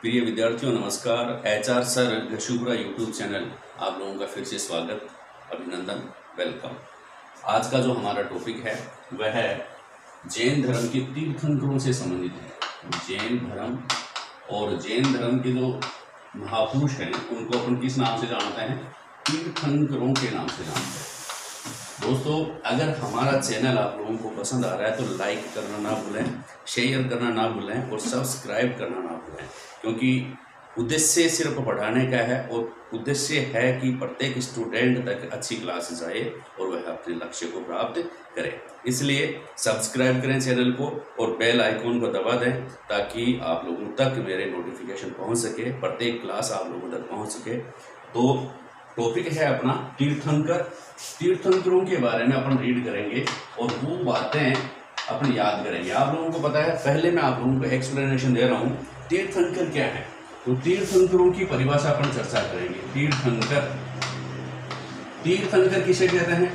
प्रिय विद्यार्थियों नमस्कार। HR सर घशुपुरा यूट्यूब चैनल आप लोगों का फिर से स्वागत, अभिनंदन, वेलकम। आज का जो हमारा टॉपिक है वह है जैन धर्म के तीर्थंकरों से संबंधित है। जैन धर्म और जैन धर्म के जो महापुरुष हैं उनको अपन किस नाम से जानते हैं? तीर्थंकरों के नाम से जानते हैं। दोस्तों, अगर हमारा चैनल आप लोगों को पसंद आ रहा है तो लाइक करना ना भूलें, शेयर करना ना भूलें और सब्सक्राइब करना ना भूलें, क्योंकि उद्देश्य सिर्फ पढ़ाने का है और उद्देश्य है कि प्रत्येक स्टूडेंट तक अच्छी क्लास जाए और वह अपने लक्ष्य को प्राप्त करे। इसलिए सब्सक्राइब करें चैनल को और बेल आइकॉन को दबा दें ताकि आप लोगों तक मेरे नोटिफिकेशन पहुंच सके, प्रत्येक क्लास आप लोगों तक पहुंच सके। तो टॉपिक है अपना तीर्थंकर। तीर्थंकरों के बारे में अपन रीड करेंगे और वो बातें अपन याद करेंगे। आप लोगों को पता है, पहले मैं आप लोगों को एक्सप्लेनेशन दे रहा हूँ तीर्थंकर क्या है। तो तीर्थंकरों की परिभाषा अपन चर्चा करेंगे। तीर्थंकर किसे कहते हैं?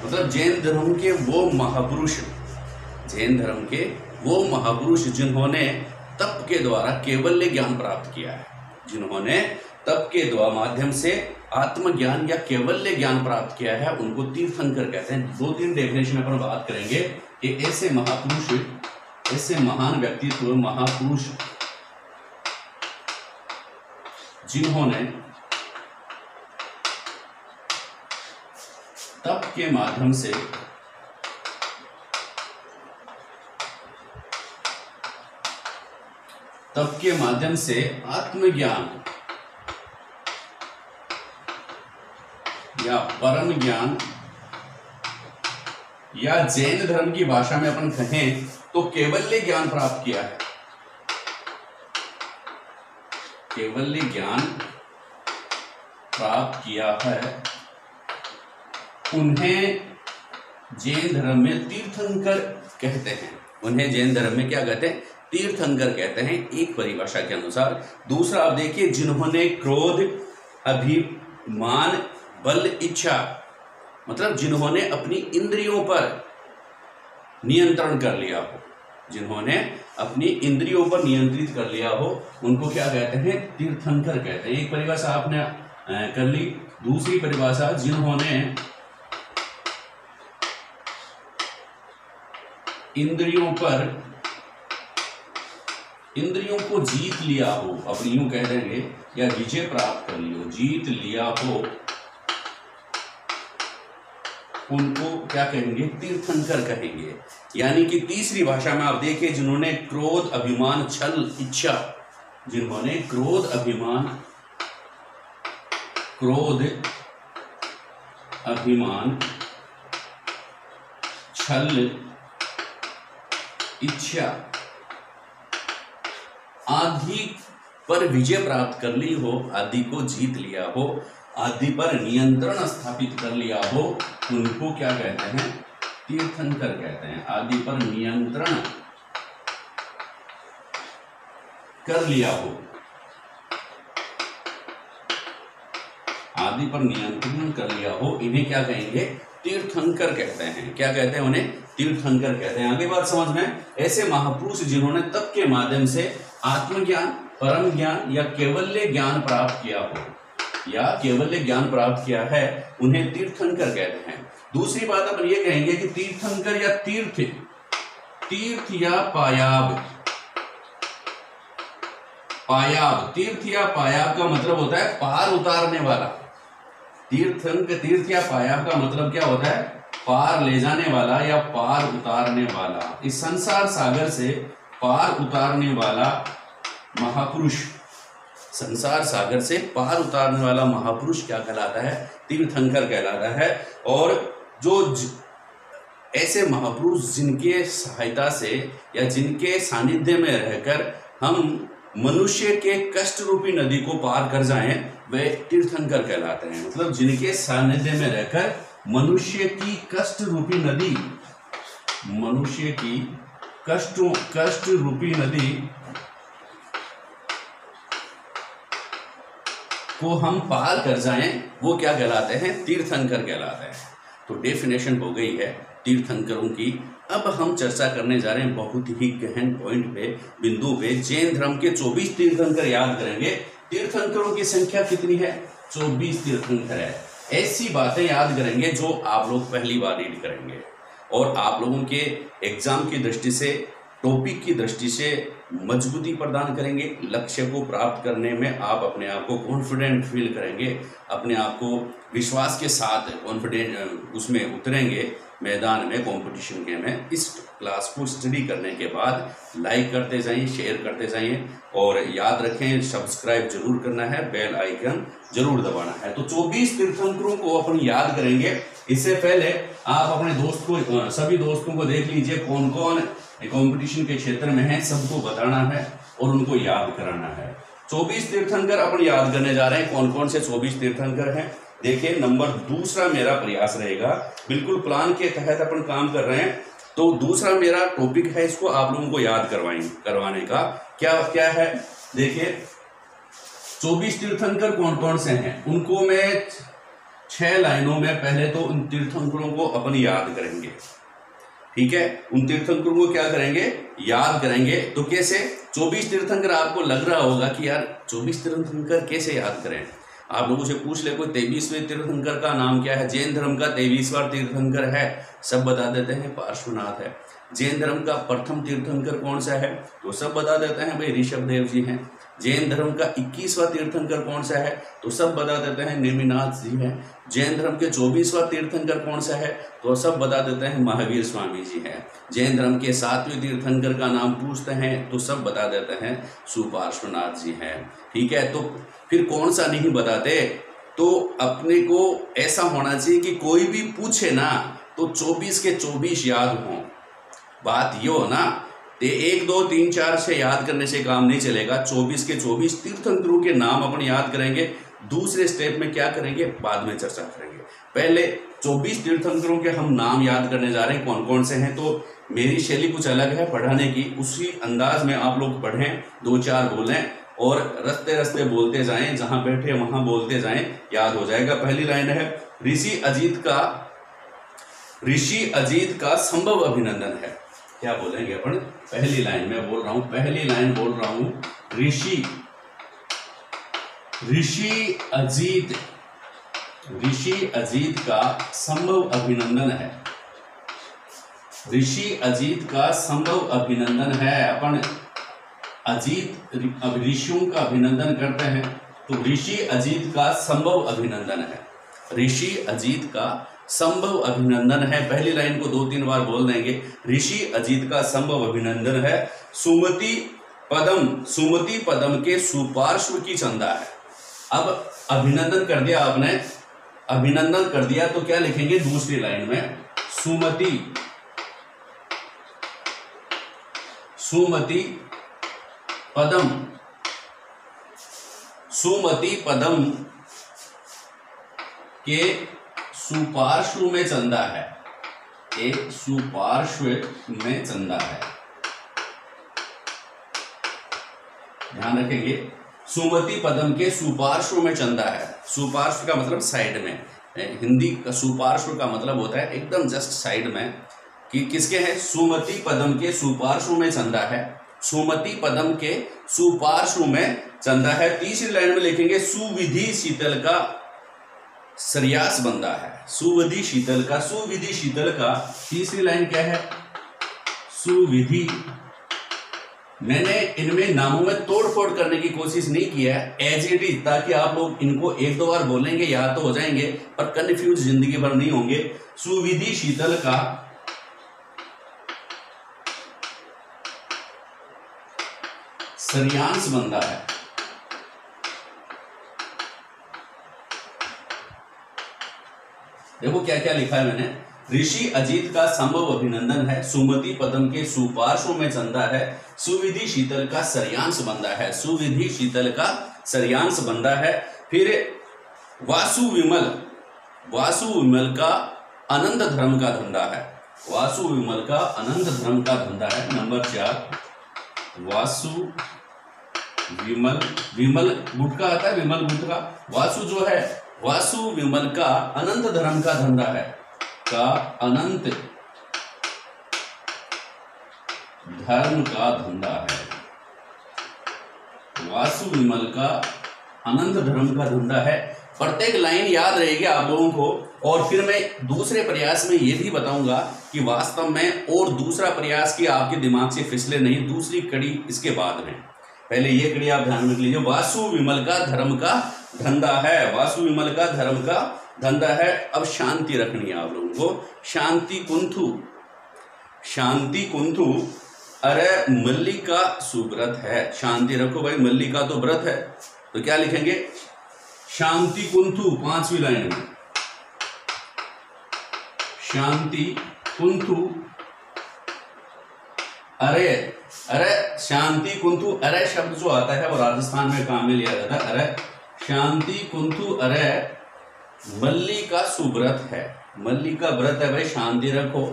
मतलब जैन धर्म के वो महापुरुष, जैन धर्म के वो महापुरुष जिन्होंने तप के द्वारा केवल्य ज्ञान प्राप्त किया है, जिन्होंने तप के द्वारा माध्यम से आत्मज्ञान या केवल्य ज्ञान प्राप्त किया है, उनको तीर्थंकर कहते हैं। दो तीन डेफिनेशन अपन बात करेंगे कि ऐसे महापुरुष, ऐसे महान व्यक्तित्व, महापुरुष जिन्होंने तप के माध्यम से आत्मज्ञान या परम ज्ञान, या जैन धर्म की भाषा में अपन कहें तो केवल्य ज्ञान प्राप्त किया है। केवल्य ज्ञान प्राप्त किया है, उन्हें जैन धर्म में तीर्थंकर कहते हैं। उन्हें जैन धर्म में क्या कहते हैं? तीर्थंकर कहते हैं, एक परिभाषा के अनुसार। दूसरा आप देखिए, जिन्होंने क्रोध, अभिमान, बल, इच्छा, मतलब जिन्होंने अपनी इंद्रियों पर नियंत्रण कर लिया हो, जिन्होंने अपनी इंद्रियों पर नियंत्रित कर लिया हो, उनको क्या कहते हैं? तीर्थंकर कहते हैं। एक परिभाषा आपने कर ली। दूसरी परिभाषा, जिन्होंने इंद्रियों को जीत लिया हो, अपनी यूं कह देंगे, या विजय प्राप्त कर लियो, जीत लिया हो, उनको क्या कहेंगे? तीर्थंकर कहेंगे। यानी कि तीसरी भाषा में आप देखिए, जिन्होंने क्रोध, अभिमान, छल, इच्छा, जिन्होंने क्रोध, अभिमान, छल, इच्छा आदि पर विजय प्राप्त कर ली हो, आदि को जीत लिया हो, आदि पर नियंत्रण स्थापित कर लिया हो, उनको क्या कहते हैं? तीर्थंकर कहते हैं। आदि पर नियंत्रण कर लिया हो, आदि पर नियंत्रण कर लिया हो, इन्हें क्या कहेंगे? तीर्थंकर कहते हैं। क्या कहते हैं? उन्हें तीर्थंकर कहते हैं। आगे बात समझ में, ऐसे महापुरुष जिन्होंने तप के माध्यम से आत्मज्ञान, परम ज्ञान या केवल्य ज्ञान प्राप्त किया हो, या केवल्य ज्ञान प्राप्त किया है, उन्हें तीर्थंकर कहते हैं। दूसरी बात अपन ये कहेंगे कि तीर्थंकर या तीर्थ या पायाब। तीर्थ या पायाब का मतलब होता है पार उतारने वाला। तीर्थ या पायाब का मतलब क्या होता है? पार ले जाने वाला या पार उतारने वाला। इस संसार सागर से पार उतारने वाला महापुरुष, संसार सागर से पार उतारने वाला महापुरुष क्या कहलाता है? तीर्थंकर कहलाता है। और जो ऐसे महापुरुष जिनके सहायता से या जिनके सानिध्य में रहकर हम मनुष्य के कष्ट रूपी नदी को पार कर जाएं, वे तीर्थंकर कहलाते हैं। मतलब जिनके सानिध्य में रहकर मनुष्य की कष्ट रूपी नदी, मनुष्य की कष्ट रूपी नदी को हम पार कर जाएं, वो क्या कहलाते हैं? तीर्थंकर कहलाते हैं। तो डेफिनेशन हो गई है तीर्थंकरों की। अब हम चर्चा करने जा रहे हैं बहुत ही गहन पॉइंट पे, बिंदु पे। जैन धर्म के 24 तीर्थंकर याद करेंगे। तीर्थंकरों की संख्या कितनी है? 24 तीर्थंकर है। ऐसी बातें याद करेंगे जो आप लोग पहली बार रीड करेंगे और आप लोगों के एग्जाम की दृष्टि से, टॉपिक की दृष्टि से मजबूती प्रदान करेंगे। लक्ष्य को प्राप्त करने में आप अपने आप को कॉन्फिडेंट फील करेंगे, अपने आप को विश्वास के साथ कॉन्फिडेंट उसमें उतरेंगे मैदान में, कंपटीशन के में। इस क्लास को स्टडी करने के बाद लाइक करते जाइए, शेयर करते जाइए और याद रखें सब्सक्राइब जरूर करना है, बेल आइकन जरूर दबाना है। तो 24 तीर्थंकरों को अपन याद करेंगे। इससे पहले आप अपने दोस्त को, सभी दोस्तों को देख लीजिए कौन कौन कंपटीशन के क्षेत्र में है, सबको बताना है और उनको याद कराना है। 24 तीर्थंकर अपन याद करने जा रहे हैं। कौन कौन से 24 तीर्थंकर हैं? देखिए, नंबर दूसरा मेरा प्रयास रहेगा, बिल्कुल प्लान के तहत अपन काम कर रहे हैं। तो दूसरा मेरा टॉपिक है, इसको आप लोगों को याद करवाने का क्या क्या है। देखिए, 24 तीर्थंकर कौन कौन से हैं उनको मैं 6 लाइनों में पहले तो उन तीर्थंकरों को अपन याद करेंगे। ठीक है, उन तीर्थंकरों को क्या करेंगे? याद करेंगे। तो कैसे? 24 तीर्थंकर आपको लग रहा होगा कि यार 24 तीर्थंकर कैसे याद करें। आप लोगों से पूछ ले कोई 23वें तीर्थंकर का नाम क्या है? जैन धर्म का 23वां तीर्थंकर है, सब बता देते हैं पार्श्वनाथ है। जैन धर्म का प्रथम तीर्थंकर कौन सा है? तो सब बता देते हैं भाई ऋषभदेव जी हैं। जैन धर्म का 21वां तीर्थंकर कौन सा है? तो सब बता देते हैं नेमिनाथ जी हैं। जैन धर्म के 24वां तीर्थंकर कौन सा है? तो सब बता देते हैं महावीर स्वामी जी हैं। जैन धर्म के 7वें तीर्थंकर का नाम पूछते हैं तो सब बता देते हैं सुपार्श्वनाथ जी हैं। ठीक है, तो फिर कौन सा नहीं बताते? तो अपने को ऐसा होना चाहिए कि कोई भी पूछे ना तो 24 के 24 याद हों। बात ये हो ना, 1 2 3 4 से याद करने से काम नहीं चलेगा। 24 के 24 तीर्थंकरों के नाम अपन याद करेंगे। दूसरे स्टेप में क्या करेंगे बाद में चर्चा करेंगे। पहले 24 तीर्थंकरों के हम नाम याद करने जा रहे हैं, कौन कौन से हैं। तो मेरी शैली कुछ अलग है पढ़ाने की, उसी अंदाज में आप लोग पढ़ें, 2-4 बोलें और रस्ते रस्ते बोलते जाएं, जहां बैठे वहां बोलते जाएं, याद हो जाएगा। पहली लाइन है, ऋषि अजीत का संभव अभिनंदन है। क्या बोलेंगे अपन? पहली लाइन में बोल रहा हूं, पहली लाइन बोल रहा हूं, ऋषि अजीत का संभव अभिनंदन है। ऋषि अजीत का संभव अभिनंदन है। अपन ऋषियों का अभिनंदन करते हैं तो ऋषि अजीत का संभव अभिनंदन है। ऋषि अजीत का संभव अभिनंदन है। पहली लाइन को 2-3 बार बोल देंगे, ऋषि अजीत का संभव अभिनंदन है। सुमति पदम के सुपार्श्व की चंदा है। अब अभिनंदन कर दिया आपने, अभिनंदन कर दिया तो क्या लिखेंगे दूसरी लाइन में? सुमति पदम के सुपार्श्व में चंदा है। एक सुपार्श्व में चंदा है, ध्यान रखेंगे। सुमति पदम के सुपार्श्व में चंदा है। सुपार्श्व का मतलब साइड में, हिंदी का सुपार्श्व का मतलब होता है एकदम जस्ट साइड में। कि किसके है? सुमति पदम के सुपार्श्व में चंदा है। सुमति पदम के सुपार्श्व में चंदा है। तीसरी लाइन में लिखेंगे, सुविधि शीतल का सरयास बंदा है। सुविधि शीतल का तीसरी लाइन क्या है? सुविधि। मैंने इनमें नामों में तोड़-फोड़ करने की कोशिश नहीं किया है, एज इट इज, ताकि आप लोग इनको 1-2 बार बोलेंगे याद तो हो जाएंगे पर कंफ्यूज जिंदगी भर नहीं होंगे। सुविधि शीतल का सरयांश बंदा है। देखो क्या क्या लिखा है मैंने। ऋषि अजीत का संभव अभिनंदन है। सुमति पदम के सुपार्श्व में चंदा है। सुविधि शीतल का सरयांश बंदा है। सुविधि शीतल का सरयांश बंदा है। फिर वासु विमल का अनंत धर्म का धंधा है। वासु विमल का अनंत धर्म का धंधा है। नंबर 4, वासु विमल गुटका आता है, विमल गुटका। वासु जो है, वासु विमल का अनंत धर्म का धंधा है। का अनंत धर्म का धंधा है। वासु विमल का अनंत धर्म का धंधा है। प्रत्येक लाइन याद रहेगी आप लोगों को। और फिर मैं दूसरे प्रयास में ये भी बताऊंगा कि वास्तव में और दूसरा प्रयास की आपके दिमाग से फिसले नहीं, दूसरी कड़ी इसके बाद में। पहले ये कड़ी आप ध्यान में रख लीजिए। वासु विमल का धर्म का धंधा है, वासु विमल का धर्म का धंधा है। अब शांति रखनी है आप लोगों को। शांति कुंथु, शांति कुंथु अरे मल्लिका सुव्रत है। शांति रखो भाई, मल्लिका तो व्रत है, तो क्या लिखेंगे? शांति कुंथु, 5वीं लाइन में शांति कुंथु अरे, अरे शांति कुंथु अरे शब्द जो आता है वो राजस्थान में काम में लिया जाता है। अरे शांति कुंथु अरे मल्लिका सुव्रत है। मल्लिका व्रत है भाई, शांति रखो।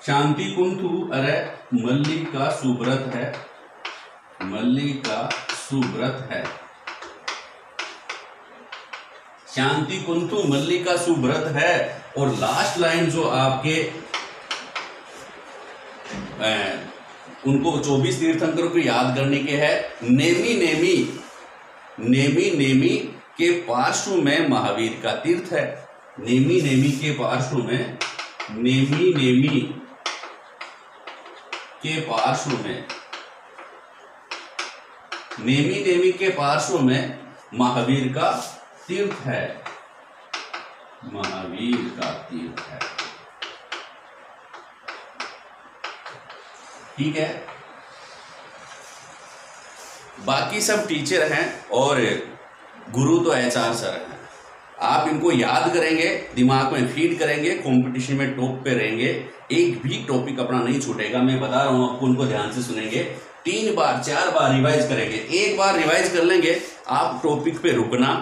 शांति कुंथु अरे मल्लिका सुव्रत है, मल्लिका सुव्रत है। शांति कुंथु मल्लिका सुव्रत है। और लास्ट लाइन जो आपके उनको 24 तीर्थंकरों को याद करने के है। नेमी नेमी, नेमी नेमी के पार्श्व में महावीर का तीर्थ है। नेमी नेमी के पार्श्व में, नेमी नेमी के पार्श्व में, नेमी नेमी के पार्श्व में महावीर का तीर्थ है, महावीर का तीर्थ है। ठीक है, बाकी सब टीचर हैं और गुरु तो एचआर सर हैं। आप इनको याद करेंगे, दिमाग में फीड करेंगे, कंपटीशन में टॉप पे रहेंगे, एक भी टॉपिक अपना नहीं छूटेगा। मैं बता रहा हूं आपको, उनको ध्यान से सुनेंगे। 3 बार 4 बार रिवाइज करेंगे। एक बार रिवाइज कर लेंगे, आप टॉपिक पे रुकना,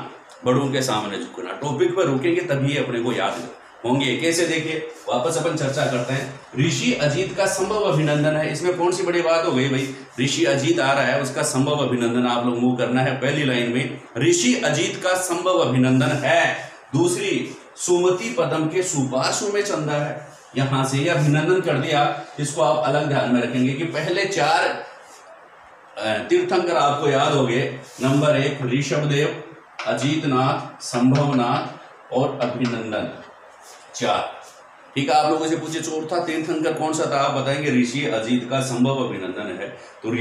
बड़ों के सामने झुकना। टॉपिक पर रुकेंगे तभी अपने को याद होंगे। कैसे? देखिए, वापस अपन चर्चा करते हैं। ऋषि अजीत का संभव अभिनंदन है। इसमें कौन सी बड़ी बात हो गई भाई? ऋषि अजीत आ रहा है, उसका संभव अभिनंदन आप लोगों को करना है। पहली लाइन में ऋषि अजीत का संभव अभिनंदन है। दूसरी, सुमति पदम के सुपार्श्व में चंदा है। यहां से यह अभिनंदन कर दिया। इसको आप अलग ध्यान में रखेंगे कि पहले 4 तीर्थंकर आपको याद हो गए। नंबर 1 ऋषभदेव, अजीतनाथ, संभवनाथ और अभिनंदन, 4। ठीक है, आप लोगों से पूछे चौथा तीर्थंकर कौन सा था, आप बताएंगे ऋषि अजीत का संभव अभिनंदन है। तो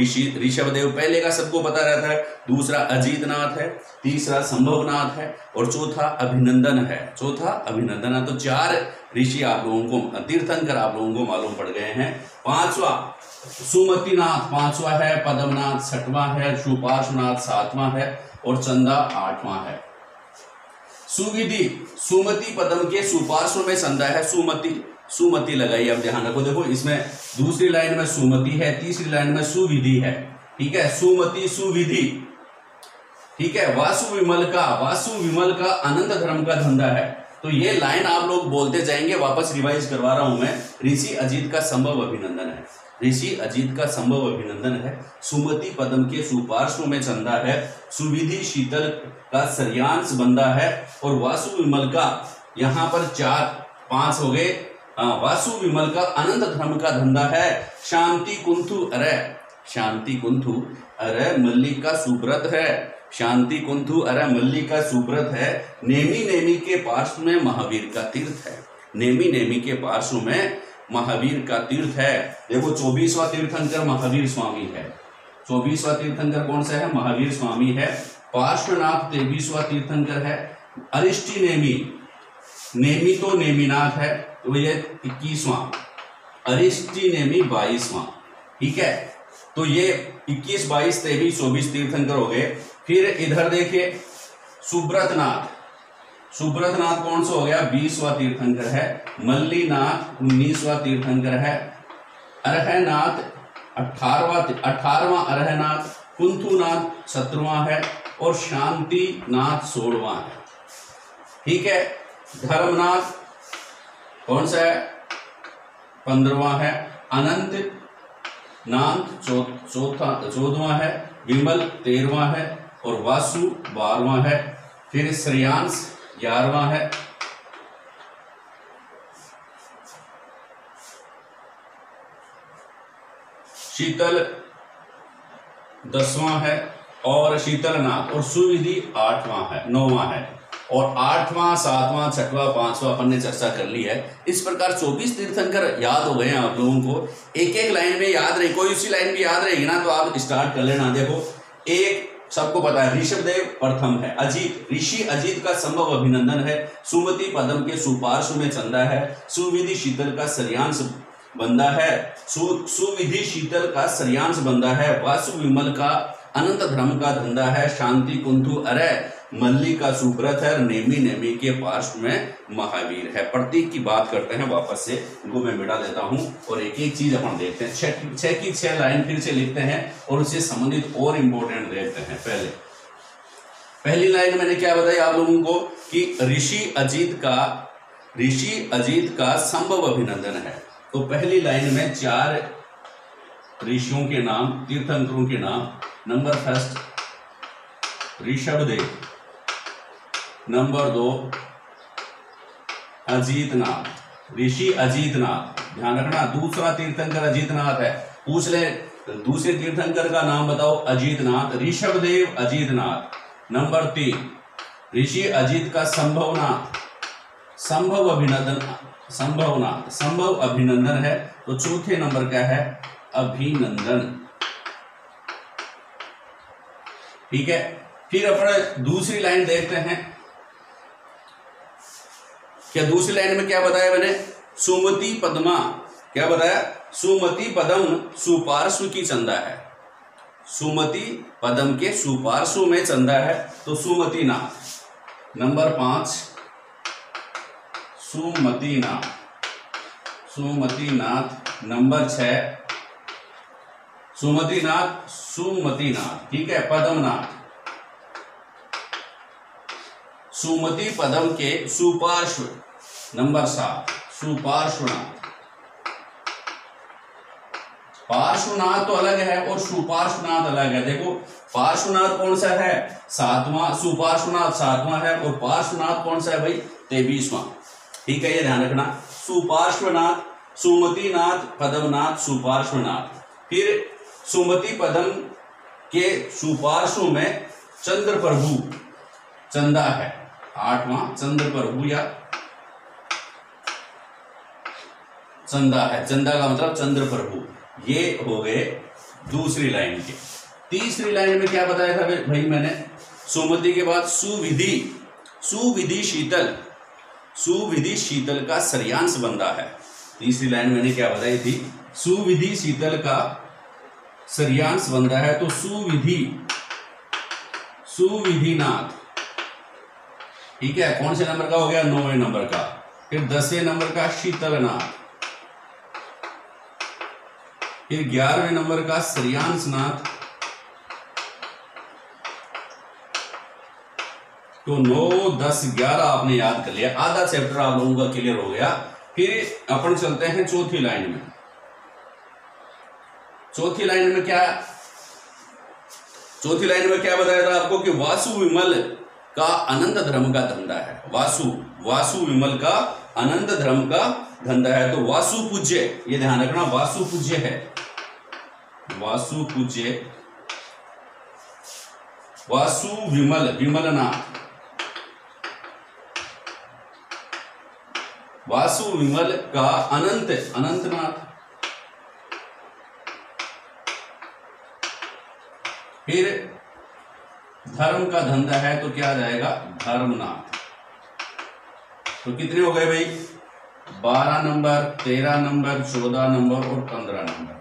ऋषभदेव पहले का सबको पता रहता है, दूसरा अजीतनाथ है, तीसरा संभवनाथ है और चौथा अभिनंदन है। चौथा अभिनंदन है। तो 4 ऋषि आप लोगों को, तीर्थंकर आप लोगों को मालूम पड़ गए हैं। 5वां सुमतिनाथ 5वां है, पद्मनाथ 6वां है, सुपार्श्वनाथ 7वां है और चंदा 8वां है। सुविधि, सुमति पदम के सुपार्श्व में चंदा है। सुमति, सुमति लगाइए। अब ध्यान रखो, देखो इसमें दूसरी लाइन में सुमति है, तीसरी लाइन में सुविधि है। ठीक है, सुमति सुविधि। ठीक है, वासु विमल का, वासु विमल का अनंत धर्म का धंधा है। तो ये लाइन आप लोग बोलते जाएंगे। वापस रिवाइज करवा रहा हूं मैं। ऋषि अजीत का संभव अभिनंदन है, ऋषि अजीत का संभव अभिनंदन है। सुमति पदम के सुपार्श्व में चंदा है। सुविधि शीतल का श्रेयांश बंदा है। और वासु विमल का, यहां पर 4-5 हो गए। वासु विमल का अनंत धर्म का धंधा है। शांति कुंथु अरे, शांति कुंथु अरे मल्लिका सुब्रत है। शांति कुंथु अरे मल्लिका सुब्रत है। नेमी नेमी के पार्श्व में महावीर का तीर्थ है। नेमी नेमी के पार्श्व में महावीर का तीर्थ है। देखो 24वां तीर्थंकर महावीर स्वामी है। 24वां तीर्थंकर कौन सा है? महावीर स्वामी है। पार्श्वनाथ 23वां तीर्थंकर है। अरिष्टि नेमी, नेमी तो नेमिनाथ है, तो ये 21वां। अरिष्टि नेमी 22वां। ठीक है, तो ये 21, 22, 23, 24 तीर्थंकर हो गए। फिर इधर देखिए सुब्रतनाथ, सुब्रतनाथ कौन सा हो गया? 20वां तीर्थंकर है। मल्लीनाथ 19वां तीर्थंकर है। अरहनाथ 18वां अरहनाथ। कुंथुनाथ 17वां है और शांतिनाथ 16वां है। ठीक है, धर्मनाथ कौन सा है? 15वां है। अनंत नाथ 14वां है। विमल 13वां है और वासु 12वां है। फिर श्रेयांश 11वां है। शीतल 10वां है और शीतलनाथ और सुविधि 8वां है 9वां है और 8वां 7वां 6वां 5वां अपन ने चर्चा कर ली है। इस प्रकार 24 तीर्थंकर याद हो गए हैं आप लोगों को। एक एक लाइन में याद रहे, कोई उसी लाइन में याद रहेगी ना तो आप स्टार्ट कर लेना। देखो एक सबको पता है ऋषभदेव प्रथम है, अजीत ऋषि अजीत का संभव अभिनंदन है, सुमति पदम के सुपार्श्व में चंदा है, सुविधि शीतल का श्रेयांश बंदा है, सुविधि शीतल का श्रेयांश बंदा है, वासु विमल का अनंत धर्म का धंधा है, शांति कुंथु अरे मल्ली का सुब्रत है, नेमी नेमी के पार्श्व में महावीर है। प्रतीक की बात करते हैं, वापस से इनको मैं मिटा देता हूं और एक एक चीज अपन देखते हैं। छह की छह लाइन फिर से लिखते हैं और उससे संबंधित और इंपॉर्टेंट देखते हैं। पहली लाइन मैंने क्या बताया आप लोगों को कि ऋषि अजीत का संभव अभिनंदन है। तो पहली लाइन में 4 ऋषियों के नाम, तीर्थंकरों के नाम। नंबर 1 ऋषभदेव, नंबर 2 अजीतनाथ, ऋषि अजीतनाथ, ध्यान रखना। दूसरा तीर्थंकर अजीतनाथ है, पूछ ले दूसरे तीर्थंकर का नाम बताओ, अजीतनाथ, ऋषभदेव अजीतनाथ। नंबर 3 ऋषि अजीत का संभव अभिनंदन है। तो चौथे नंबर क्या है, अभिनंदन। ठीक है, फिर अपन दूसरी लाइन देखते हैं। क्या दूसरी लाइन में क्या बताया मैंने, सुमति पद्मा, क्या बताया, सुमति पदम सुपार्श्व की चंदा है, सुमति पदम के सुपार्श्व में चंदा है तो सुमतिनाथ। नंबर 5 सुमतिनाथ। नंबर 6 सुमतिनाथ, ठीक है, पदमनाथ, सुमति पदम के सुपार्श्व। नंबर 7 सुपार्श्वनाथ। पार्श्वनाथ तो अलग है और सुपार्श्वनाथ अलग है। देखो पार्श्वनाथ कौन सा है, 7वां, सुपार्श्वनाथ 7वां है और पार्श्वनाथ कौन सा है भाई, 23वां। ठीक है, ये ध्यान रखना। सुपार्श्वनाथ, सुमतिनाथ, पदमनाथ, सुपार्श्वनाथ। फिर सुमति पदम के सुपार्श्व में चंद्र प्रभु चंदा है, 8वां चंद्र प्रभु या चंदा है, चंदा का मतलब चंद्र प्रभु। ये हो गए दूसरी लाइन के। तीसरी लाइन में क्या बताया था भाई मैंने, सुमति के बाद सुविधि शीतल का श्रेयांश बंदा है। तीसरी लाइन मैंने क्या बताई थी, सुविधि शीतल का श्रेयांश बंदा है तो सुविधिनाथ। ठीक है, कौन से नंबर का हो गया, 9वें नंबर का। फिर 10वें नंबर का शीतलनाथ, फिर 11वें नंबर का श्रेयांशनाथ। तो 9, 10, 11 आपने याद कर लिया, आधा चैप्टर आप लोगों का क्लियर हो गया। फिर अपन चलते हैं चौथी लाइन में। चौथी लाइन में क्या बताया था आपको कि वासु विमल का अनंत धर्म का धंधा है। वासु विमल का अनंत धर्म का धंधा है तो वासु पूज्य, ये ध्यान रखना, वासु पूज्य है, वासु पूज्य, वासु विमलनाथ, वासु विमल का अनंतनाथ। फिर धर्म का धंधा है तो क्या आ जाएगा, धर्मनाथ। तो कितने हो गए भाई, 12 नंबर, 13 नंबर, 14 नंबर और 15 नंबर।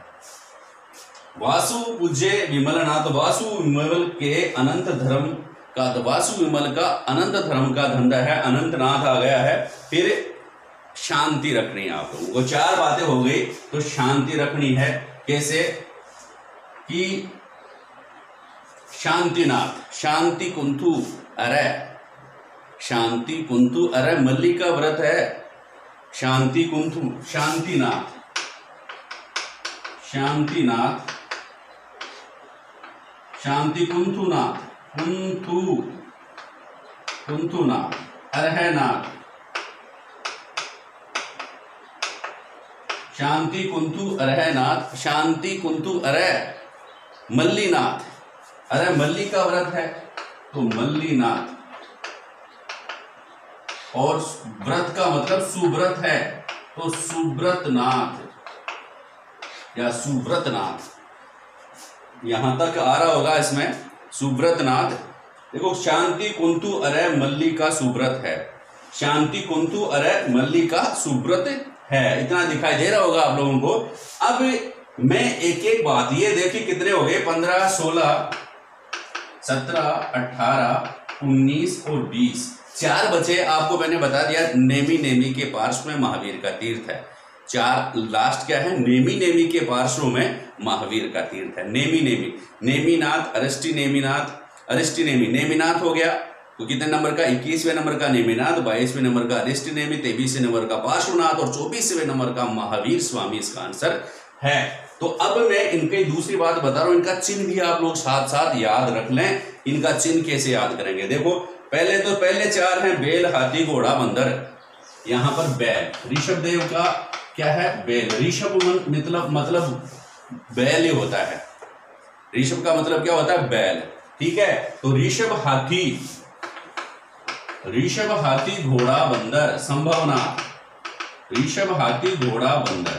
वासु पूज्य विमलनाथ, वासु विमल के अनंत धर्म का, वासु विमल का अनंत धर्म का धंधा है, अनंतनाथ आ गया है। फिर शांति रखनी है आप लोगों को, 4 बातें हो गई। तो शांति रखनी है कैसे कि शांतिनाथ, शांति कुंतु अरे मल्ली का व्रत है, शांति कुंतु, शांतिनाथ, शांति कुंतुनाथ, कुंतुनाथ, अरहनाथ, शांति कुंतु अरह नाथ, शांति कुंतु अरह मल्लीनाथ, अरे मल्ली का व्रत है तो मल्लीनाथ, और व्रत का मतलब सुव्रत है तो सुव्रतनाथ या सुव्रतनाथ, यहां तक आ रहा होगा इसमें सुव्रतनाथ। देखो शांति कुंतु अरह मल्ली का सुव्रत है, शांति कुंतु अरह मल्ली का सुव्रत है, इतना दिखाई दे रहा होगा आप लोगों को। अब मैं एक एक बात, ये देखिए कितने हो गए, 15, 16, 17, 18, 19 और 20, 4 बचे। आपको मैंने बता दिया नेमी नेमी के पार्श्व में महावीर का तीर्थ है। 4 लास्ट क्या है, नेमी नेमी के पार्श्व में महावीर का तीर्थ है। नेमी नेमी, नेमीनाथ, अरिष्टि नेमीनाथ, अरिष्टि नेमी, नेमीनाथ हो गया तो कितने नंबर का, 21वें नंबर का नेमिनाथ, 22वें नंबर का अरिष्टि नेमी, 23वें नंबर का पार्श्वनाथ और 24वें नंबर का महावीर स्वामी इसका आंसर है। तो अब मैं इनकी दूसरी बात बता रहा हूं, इनका चिन्ह भी आप लोग साथ साथ याद रख लें। इनका चिन्ह कैसे याद करेंगे, देखो पहले 4 हैं, बैल, हाथी, घोड़ा, बंदर। यहां पर बैल, ऋषभ देव का क्या है, बैल। ऋषभ मतलब बैल ही होता है, ऋषभ का मतलब क्या होता है, बैल, ठीक है। तो ऋषभ हाथी घोड़ा बंदर, संभवनाथ, ऋषभ हाथी घोड़ा बंदर,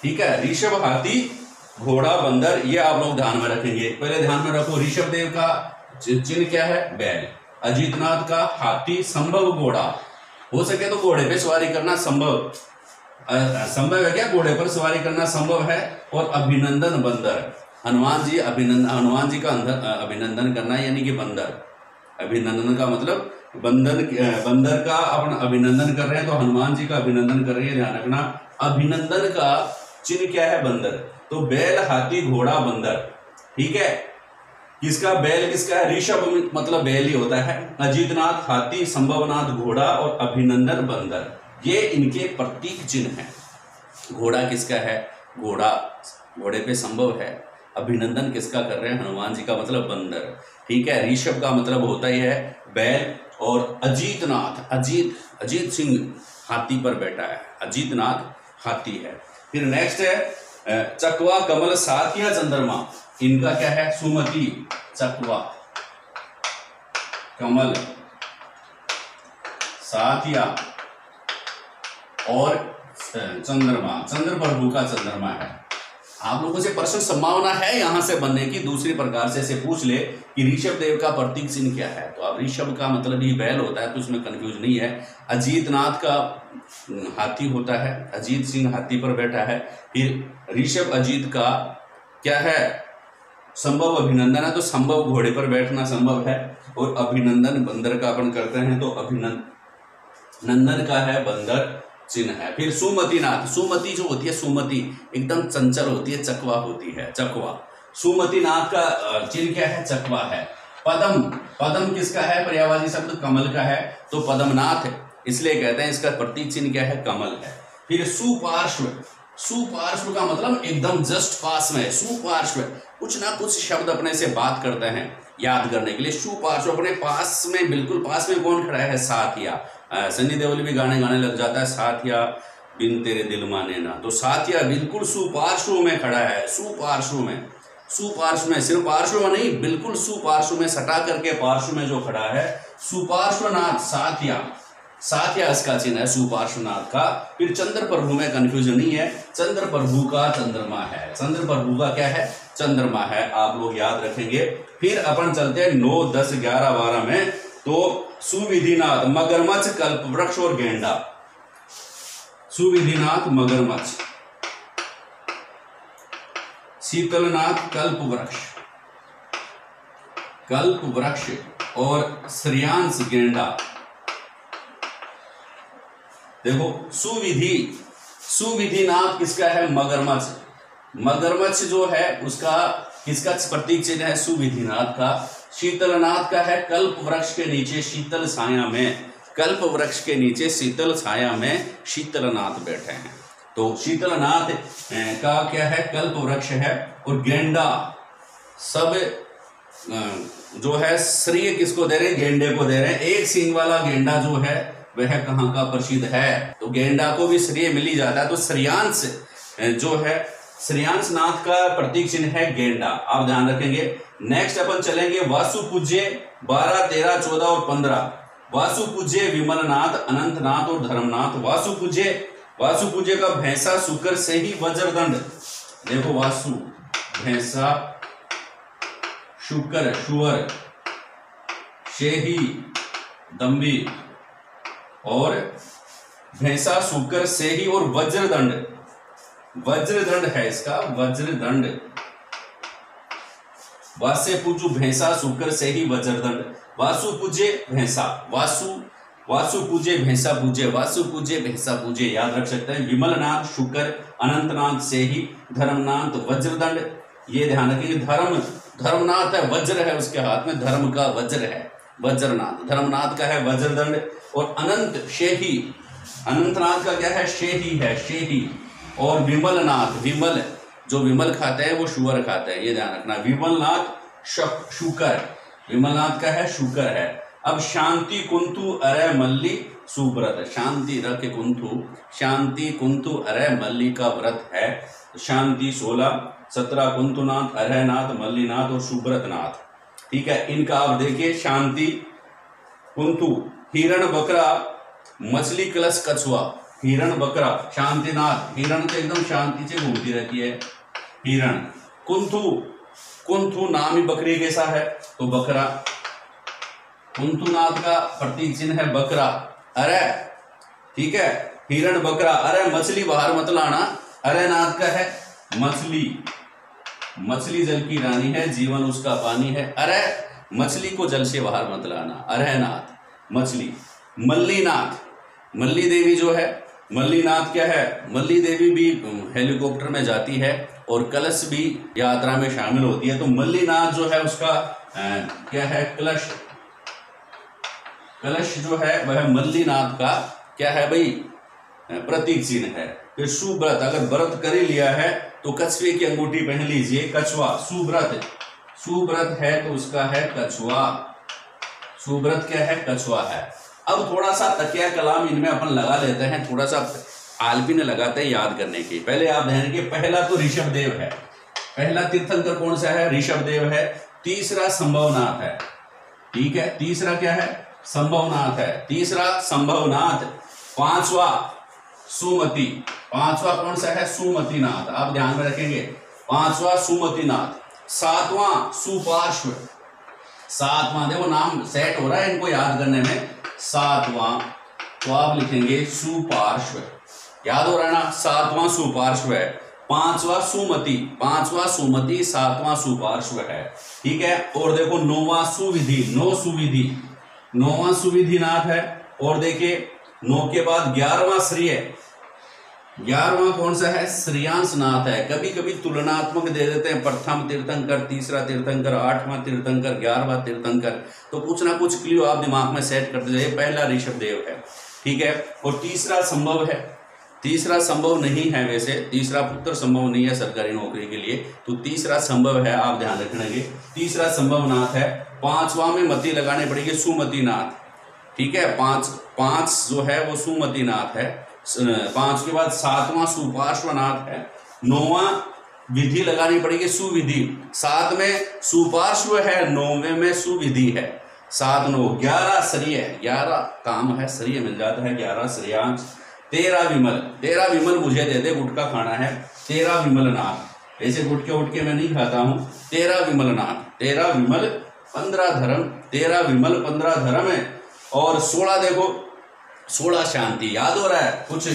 ठीक है। ऋषभ हाथी घोड़ा बंदर, ये आप लोग ध्यान में रखेंगे। पहले ध्यान में रखो ऋषभ देव का चिन्ह क्या है, बैल, अजीतनाथ का हाथी, संभव घोड़ा, हो सके तो घोड़े पे सवारी करना संभव है क्या, घोड़े पर सवारी करना संभव है। और अभिनंदन बंदर, हनुमान जी का अभिनंदन करना, यानी कि बंदर, अभिनंदन का मतलब बंदर का अपन अभिनंदन कर रहे हैं तो हनुमान जी का अभिनंदन कर रहे हैं, ध्यान रखना। अभिनंदन का चिन्ह क्या है, बंदर। तो बैल, हाथी, घोड़ा, बंदर, ठीक है। किसका बैल, किसका है, ऋषभ मतलब बैल ही होता है। अजीतनाथ हाथी, संभवनाथ घोड़ा और अभिनंदन बंदर, ये इनके प्रतीक चिन्ह हैं। घोड़ा किसका है, घोड़े पे संभव है। अभिनंदन किसका कर रहे हैं, हनुमान जी का मतलब बंदर, ठीक है। ऋषभ का मतलब होता ही है बैल। और अजीतनाथ, अजीत सिंह हाथी पर बैठा है, अजीतनाथ हाथी है। फिर नेक्स्ट है चकवा, कमल, साथिया, चंद्रमा, इनका क्या है, सुमति, चकवा, कमल, साथिया और चंद्रमा, चंद्र प्रभु का चंद्रमा है। आप लोगों से प्रश्न संभावना है यहां से बनने की, दूसरी प्रकार से पूछ ले कि ऋषभ देव का प्रतीक चिन्ह क्या है, तो अब ऋषभ का मतलब ही बैल होता है तो उसमें कंफ्यूज नहीं है। अजीतनाथ का हाथी होता है, अजीत सिंह हाथी पर बैठा है। फिर ऋषभ अजीत का क्या है, संभव अभिनंदन है तो संभव घोड़े पर बैठना संभव है। और अभिनंदन बंदर का अपन करते हैं तो अभिनंदन का है बंदर चिन्ह है। फिर सुमतिनाथ, सुमति जो होती है, सुमति एकदम चंचल होती है, चकवा होती है, चकवा। सुमतिनाथ का चिन्ह क्या है, चकवा है। पदम किसका है, पर्यायवाची शब्द कमल का है तो पदमनाथ है, इसलिए कहते हैं इसका प्रतीक चिन्ह क्या है, कमल है। फिर सुपार्श्व का मतलब एकदम जस्ट पास में, सुपार्श्व कुछ ना कुछ शब्द अपने से बात करते हैं याद करने के लिए। सुपार्श्व अपने पास में, बिल्कुल पास में कौन खड़ा है, साथिया। सन्नी देओल भी गाने लग जाता है, साथिया बिन तेरे दिल माने ना, तो साथिया बिल्कुल सुपार्श्व में खड़ा है, सुपार्श्व में, सिर्फ पार्श्व में नहीं, बिल्कुल सुपार्श्व में, सटा करके पार्श्व में जो खड़ा है, सुपार्श्वनाथ, साथिया इसका चिन्ह है सुपार्श्वनाथ का। फिर चंद्र प्रभु में कंफ्यूजन नहीं है, चंद्र प्रभु का चंद्रमा है, चंद्र प्रभु का क्या है, चंद्रमा है, आप लोग याद रखेंगे। फिर अपन चलते हैं 9, 10, 11, 12 में, तो सुविधिनाथ, मगरमच्छ, कल्पवृक्ष और गेंडा। सुविधिनाथ मगरमच्छ, शीतलनाथ कल्पवृक्ष और श्रेयांश गेंडा। देखो सुविधिनाथ किसका है, मगरमच्छ जो है उसका किसका प्रतीक चिन्ह है, सुविधिनाथ का। शीतलनाथ का है कल्प वृक्ष के नीचे शीतल छाया में, कल्प वृक्ष के नीचे शीतल छाया में शीतलनाथ बैठे हैं, तो शीतलनाथ का क्या है, कल्प वृक्ष है। और गेंडा सब जो है श्रेय किसको दे रहे हैं, गेंडे को दे रहे हैं। एक सींग वाला गेंडा जो है वह कहाँ का प्रसिद्ध है। तो गेंडा को भी श्रेय मिल ही जाता है। तो श्रेयांश जो है, श्रेयांश नाथ का प्रतीक चिन्ह है गेंडा, आप ध्यान रखेंगे। नेक्स्ट अपन चलेंगे वासु पूज्य 12, 13, 14 और 15। वासु पूज्य विमलनाथ, अनंतनाथ और धर्मनाथ। वासु पूज्य का भैंसा शुक्र से ही वज्रदंड, देखो वासु भैंसा शुक्र शुअर से ही दंभी और भैंसा शुक्र से ही और वज्रदंड, वज्रदंड है इसका, वज्रदंड। वास्य पूजु भैंसा शुक्र से ही वज्रदंड। वासु पूजे भैंसा, वासु पूजे भैंसा पूजे, वासु पूजे भैंसा पूजे, याद रख सकते हैं। विमलनाथ शुक्र, अनंतनाथ से ही, धर्मनाथ वज्रदंड, ये ध्यान रखिए। धर्मनाथ है, वज्र है उसके हाथ में, धर्म का वज्र है वज्रनाथ, धर्मनाथ का है वज्रदंड। और अनंत शेही, अनंतनाथ का क्या है, शेही है, शेही। और विमलनाथ, विमल जो विमल खाते हैं वो शुगर खाते हैं, ये ध्यान रखना। विमलनाथ शुकर, विमलनाथ का है शुकर है। अब शांति कुंतु अरे मल्ली सुव्रत, शांति रख कुंतु, शांति कुंतु अरे मल्ली का व्रत है। शांति 16, 17 कुंतुनाथ, अरहनाथ, मल्लीनाथ और सुब्रतनाथ, ठीक है। इनका आप देखिए, शांति कुंतु, हिरण बकरा, मछली कलश कछुआ, हिरण बकरा, शांतिनाथ, हिरण तो एकदम शांति से घूमती रहती है, हिरण। कुंथु, कुंथु नाम ही बकरी कैसा है, तो बकरा, कुंथुनाथ का प्रतीक चिन्ह है बकरा। अरे ठीक है, हिरण बकरा, अरे मछली बाहर मत लाना, अरे नाथ का है मछली, मछली जल की रानी है, जीवन उसका पानी है, अरे मछली को जल से बाहर मत लाना, अरहनाथ मछली। मल्लीनाथ, मल्ली देवी जो है, मल्लीनाथ क्या है, मल्ली देवी भी हेलीकॉप्टर में जाती है और कलश भी यात्रा में शामिल होती है। तो मल्लीनाथ जो है उसका क्या है, कलश, कलश जो है वह मल्लीनाथ का क्या है भाई, प्रतीक चिन्ह है। फिर सुव्रत, अगर व्रत कर ही लिया है तो कछुए की अंगूठी पहन लीजिए, कछुआ, सुव्रत, सुव्रत है तो उसका है कछुआ, सुव्रत क्या है, कछुआ है। अब थोड़ा सा तकिया कलाम इनमें अपन लगा लेते हैं, थोड़ा सा आलपिन लगाते हैं याद करने की। पहले आप ध्यान रखिए, पहला तो ऋषभ देव है, पहला तीर्थंकर कौन सा है, ऋषभ देव है। तीसरा संभवनाथ है, ठीक है, तीसरा क्या है, संभवनाथ है, तीसरा संभवनाथ। पांचवा सुमति, पांचवा कौन सा है, सुमतिनाथ, आप ध्यान में रखेंगे, पांचवा सुमतिनाथ। सातवां सुपार्श्व, सातवां, देखो नाम सेट हो रहा है इनको याद करने में, सातवां तो आप लिखेंगे सुपार्श्व, याद हो रहा है ना, सातवां सुपार्श्व है। पांचवा सुमति, पांचवा सुमति, सातवां सुपार्श्व है, ठीक है। और देखो नौवां सुविधि, नौ सुविधि, नौवां सुविधिनाथ है। और देखिए 9 के बाद 11वां श्रेय, 11वां कौन सा है, श्रेयांश नाथ है। कभी कभी तुलनात्मक दे देते हैं, प्रथम तीर्थंकर, तीसरा तीर्थंकर, 8वां तीर्थंकर, 11वां तीर्थंकर, तो कुछ ना कुछ क्लियो आप दिमाग में सेट करते जाइए। पहला ऋषभ देव है, ठीक है। और तीसरा संभव है, तीसरा संभव नहीं है, वैसे तीसरा पुत्र संभव नहीं है सरकारी नौकरी के लिए, तो तीसरा संभव है, आप ध्यान रखेंगे, तीसरा संभवनाथ है। पांचवां में मति लगाने पड़ेगी, सुमतिनाथ, ठीक है, पांच जो है वो सुमतिनाथ है। 5 के बाद 7वां सुपार्श्वनाथ है। 9वां विधि लगानी पड़ेगी, सुविधि, 7 में सुपार्श्व है, 9वें में सुविधि है। 7, 9, 11 श्रेय, 11 काम है, श्रेय मिल जाता है, 11 श्रेयांश। 13 विमल, 13 विमल मुझे दे दे, गुटखा खाना है, 13 विमलनाथ, ऐसे गुटके मैं नहीं खाता हूं। 13 विमलनाथ, 13 विमल 15 धर्म, 13 विमल 15 धर्म है। और 16 देखो, 16 शांति, याद हो रहा है कुछ,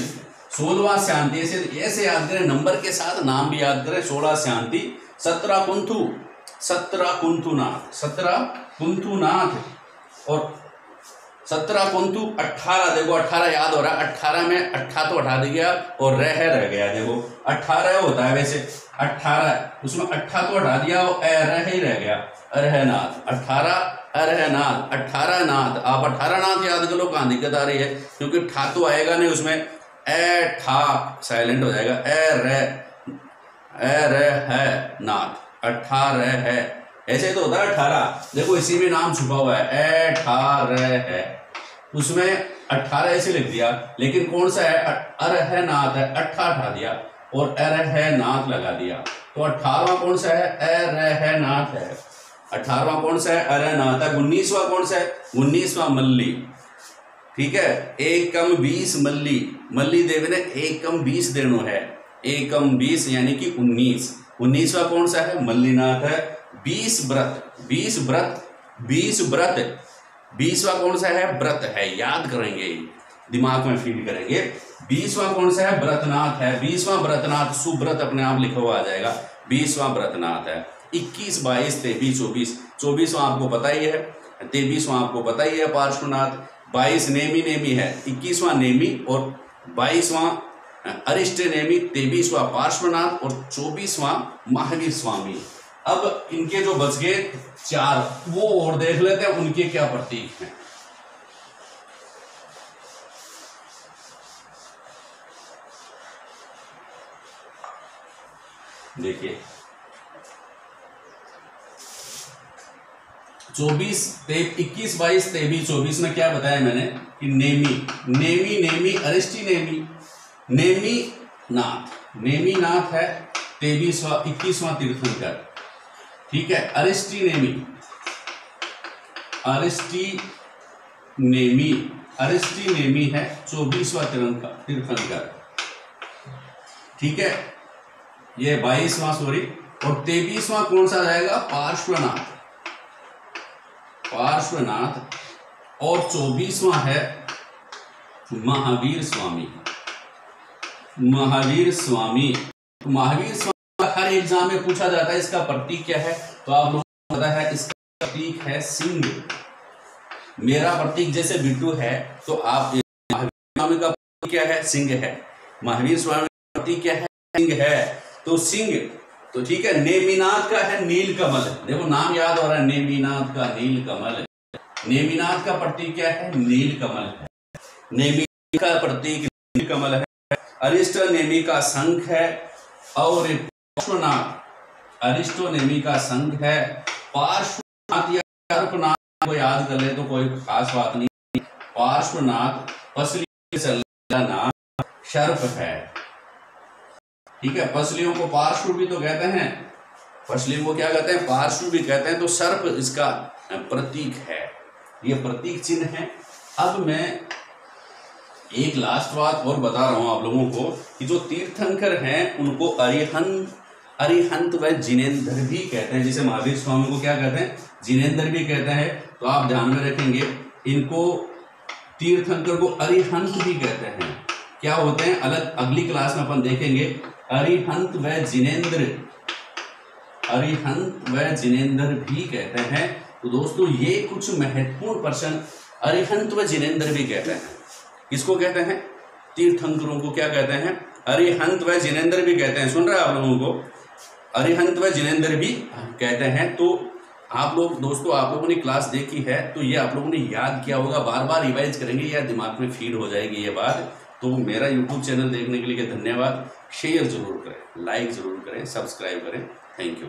16वां शांति, ऐसे याद करें, नंबर के साथ नाम भी याद करें, 16 शांति। 17 कुंथु, 17 कुंथुनाथ, 17 कुंथुनाथ। और 17 कुंतु, 18 देखो, 18 याद हो रहा है, 18 में 18 तो हटा दिया और रह गया, देखो 18 होता है वैसे, 18 उसमें 18 तो हटा दिया और रह ही रह गया, अरहनाथ, 18 अरहनाथ, 18 नाथ। आप 18 नाथ याद कर लो, कहाँ दिक्कत आ रही है, क्योंकि ठा तो आएगा नहीं उसमें, ए ठा साइलेंट हो जाएगा, ए रे है नाथ, 18 है, ऐसे तो होता है 18, देखो इसी में नाम छुपा हुआ है, 18 है, उसमें 18 ऐसे लिख दिया, लेकिन कौन सा है, अर है नाथ है, अट्ठा हटा दिया और अर है नाथ लगा दिया। तो 18वां कौन सा है, अर है नाथ है। 18वां कौन सा है, अर नाथ है। 19वां कौन सा है, 19वां मल्ली। ठीक है, एकम 20 मल्ली, मल्ली देव ने एकम 20 देनो है, एकम 20 यानी कि 19। 19वां कौन सा है, मल्लीनाथ है। 20 व्रत, 20 व्रत, 20 व्रत। 20वां कौन सा है, व्रत है, याद करेंगे, दिमाग में फीड करेंगे। 20वां कौन सा है, व्रतनाथ है। 20वां व्रतनाथ, सुव्रत अपने आप लिखा हुआ आ जाएगा। 20वां व्रतनाथ है। 21, 22, 23, 24। 24वां आपको पता ही है, 23वां आपको पता ही है पार्श्वनाथ। 22 नेमी नेमी है, 21वां नेमी और 22वां अरिष्ट नेमी, 23वां पार्श्वनाथ और 24वां महावीर स्वामी। अब इनके जो बच गए 4, वो और देख लेते हैं उनके क्या प्रतीक हैं। देखिए 24, 21, 22, 23, 24 में क्या बताया मैंने कि नेमी, नेमी नेमी अरिष्टी नेमी, नेमी नाथ, नेमी नाथ है। 23वां 21वां तीर्थंकर। ठीक है, अरिष्टी नेमी, अरिष्टी नेमी, अरिष्टी नेमी है 24वां तीर्थंकर। ठीक है, ये 22वां सॉरी, और 23वां कौन सा जाएगा, पार्श्वनाथ, पार्श्वनाथ। और 24वां है महावीर स्वामी, महावीर स्वामी। महावीर स्वामी हर एग्जाम में पूछा जाता है, इसका प्रतीक क्या है, तो आप लोगों को पता है, इसका प्रतीक है सिंह। मेरा प्रतीक जैसे बिट्टू है, तो आप महावीर स्वामी का प्रतीक क्या है, सिंह है। महावीर स्वामी का प्रतीक क्या है, सिंह है। तो सिंह, तो ठीक है। नेमिनाथ का है नील कमल, देखो नाम याद हो रहा है, नेमिनाथ का नील कमल। नेमिनाथ का प्रतीक क्या है, नील कमल है। नेमी का प्रतीक नील कमल है। अरिष्ट नेमी का शंख है और पार्श्वनाथ, अरिष्टो नेमी का शंख है। पार्श्वनाथ या सर्पनाथ को याद कर ले तो कोई खास बात नहीं। पार्श्वनाथ पसली से नाम सर्प है। ठीक है, पसलियों को पार्श्व भी तो कहते हैं, पसलियों को क्या कहते हैं, पार्श्व भी कहते हैं। तो सर्प इसका प्रतीक है, ये प्रतीक चिन्ह है। अब मैं एक लास्ट बात और बता रहा हूं आप लोगों को कि जो तीर्थंकर हैं उनको अरिहंत, अरिहंत व जिनेंद्र भी कहते हैं। जैसे महावीर स्वामी को क्या कहते हैं, जिनेंद्र भी कहते हैं। तो आप ध्यान में रखेंगे, इनको तीर्थंकर को अरिहंत भी कहते हैं। क्या होते हैं अलग, अगली क्लास में अपन देखेंगे। अरिहंत व जिनेंद्र, अरिहंत व जिनेंद्र भी कहते हैं। तो दोस्तों ये कुछ महत्वपूर्ण प्रश्न, अरिहंत व जिनेंद्र भी कहते हैं। किसको कहते हैं, तीर्थंकरों को क्या कहते हैं, अरिहंत व जिनेंद्र भी कहते हैं। सुन रहे हैं आप लोगों को, अरिहंत व जिनेंद्र भी कहते हैं। तो आप लोग दोस्तों, आप लोगों ने क्लास देखी है तो ये आप लोगों ने याद किया होगा, बार बार रिवाइज करेंगे या दिमाग में फीड हो जाएगी ये बात। तो मेरा यूट्यूब चैनल देखने के लिए धन्यवाद। शेयर जरूर करें, लाइक जरूर करें, सब्सक्राइब करें। Thank you.